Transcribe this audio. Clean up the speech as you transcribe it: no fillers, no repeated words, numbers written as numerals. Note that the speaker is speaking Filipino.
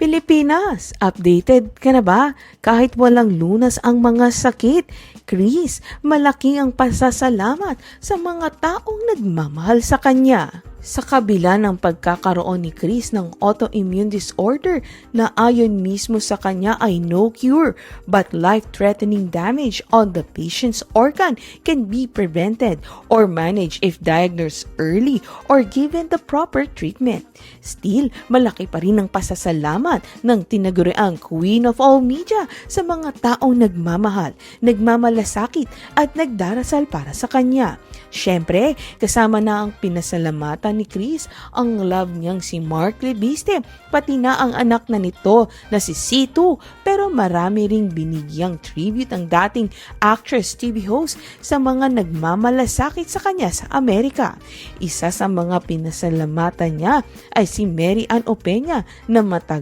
Pilipinas, updated ka na ba? Kahit walang lunas ang mga sakit, Chris, malaki ang pasasalamat sa mga taong nagmamahal sa kanya. Sa kabila ng pagkakaroon ni Chris ng autoimmune disorder na ayon mismo sa kanya ay no cure, but life-threatening damage on the patient's organ can be prevented or managed if diagnosed early or given the proper treatment. Still, malaki pa rin ang pasasalamat ng tinaguriang Queen of All Media sa mga taong nagmamahal, nagmamalasakit at nagdarasal para sa kanya. Siyempre, kasama na ang pinasalamatan ni Chris ang love niyang si Mark Lebiste, pati na ang anak na nito na si C2, pero marami ring binigyang tribute ang dating actress TV host sa mga nagmamalasakit sa kanya sa Amerika. Isa sa mga pinasalamatan niya ay si Mary Ann Opeña na matagal